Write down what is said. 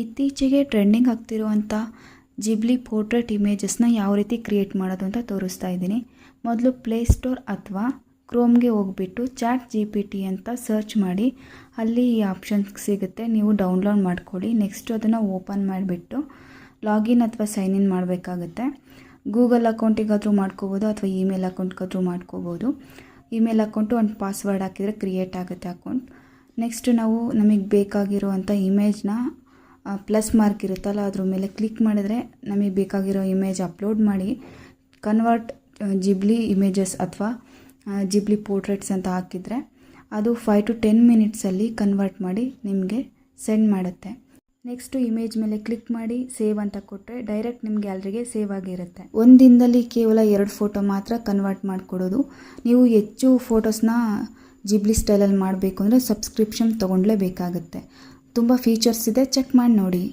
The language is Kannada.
ಇತ್ತೀಚೆಗೆ ಟ್ರೆಂಡಿಂಗ್ ಆಗ್ತಿರುವಂಥ ಜಿಬ್ಲಿ ಪೋರ್ಟ್ರೇಟ್ ಇಮೇಜಸ್ನ ಯಾವ ರೀತಿ ಕ್ರಿಯೇಟ್ ಮಾಡೋದು ಅಂತ ತೋರಿಸ್ತಾ ಇದ್ದೀನಿ. ಮೊದಲು ಪ್ಲೇಸ್ಟೋರ್ ಅಥವಾ ಕ್ರೋಮ್ಗೆ ಹೋಗ್ಬಿಟ್ಟು ChatGPT ಅಂತ ಸರ್ಚ್ ಮಾಡಿ, ಅಲ್ಲಿ ಈ ಆಪ್ಷನ್ ಸಿಗುತ್ತೆ, ನೀವು ಡೌನ್ಲೋಡ್ ಮಾಡ್ಕೊಳ್ಳಿ. ನೆಕ್ಸ್ಟು ಅದನ್ನು ಓಪನ್ ಮಾಡಿಬಿಟ್ಟು ಲಾಗಿನ್ ಅಥವಾ ಸೈನ್ ಇನ್ ಮಾಡಬೇಕಾಗುತ್ತೆ. ಗೂಗಲ್ ಅಕೌಂಟಿಗಾದರೂ ಮಾಡ್ಕೋಬೋದು ಅಥವಾ ಇಮೇಲ್ ಅಕೌಂಟ್ಗಾದರೂ ಮಾಡ್ಕೋಬೋದು. ಇಮೇಲ್ ಅಕೌಂಟು ಒಂದು ಪಾಸ್ವರ್ಡ್ ಹಾಕಿದರೆ ಕ್ರಿಯೇಟ್ ಆಗುತ್ತೆ ಅಕೌಂಟ್. ನೆಕ್ಸ್ಟ್ ನಾವು ನಮಗೆ ಬೇಕಾಗಿರುವಂಥ ಇಮೇಜ್ನ ಪ್ಲಸ್ ಮಾರ್ಕ್ ಇರುತ್ತಲ್ಲ ಅದ್ರ ಮೇಲೆ ಕ್ಲಿಕ್ ಮಾಡಿದ್ರೆ ನಮಗೆ ಬೇಕಾಗಿರೋ ಇಮೇಜ್ ಅಪ್ಲೋಡ್ ಮಾಡಿ ಕನ್ವರ್ಟ್ ಜಿಬ್ಲಿ ಇಮೇಜಸ್ ಅಥವಾ ಜಿಬ್ಲಿ ಪೋರ್ಟ್ರೇಟ್ಸ್ ಅಂತ ಹಾಕಿದರೆ ಅದು 5 to 10 ಮಿನಿಟ್ಸಲ್ಲಿ ಕನ್ವರ್ಟ್ ಮಾಡಿ ನಿಮಗೆ ಸೆಂಡ್ ಮಾಡುತ್ತೆ. ನೆಕ್ಸ್ಟು ಇಮೇಜ್ ಮೇಲೆ ಕ್ಲಿಕ್ ಮಾಡಿ ಸೇವ್ ಅಂತ ಕೊಟ್ಟರೆ ಡೈರೆಕ್ಟ್ ನಿಮ್ಮ ಗ್ಯಾಲರಿಗೆ ಸೇವ್ ಆಗಿರುತ್ತೆ. ಒಂದು ದಿನದಲ್ಲಿ ಕೇವಲ 2 ಫೋಟೋ ಮಾತ್ರ ಕನ್ವರ್ಟ್ ಮಾಡಿಕೊಡೋದು. ನೀವು ಹೆಚ್ಚು ಫೋಟೋಸ್ನ ಜಿಬ್ಲಿ ಸ್ಟೈಲಲ್ಲಿ ಮಾಡಬೇಕು ಅಂದರೆ ಸಬ್ಸ್ಕ್ರಿಪ್ಷನ್ ತೊಗೊಂಡ್ಲೇಬೇಕಾಗುತ್ತೆ. ತುಂಬ ಫೀಚರ್ಸ್ ಇದೆ, ಚೆಕ್ ಮಾಡಿ ನೋಡಿ.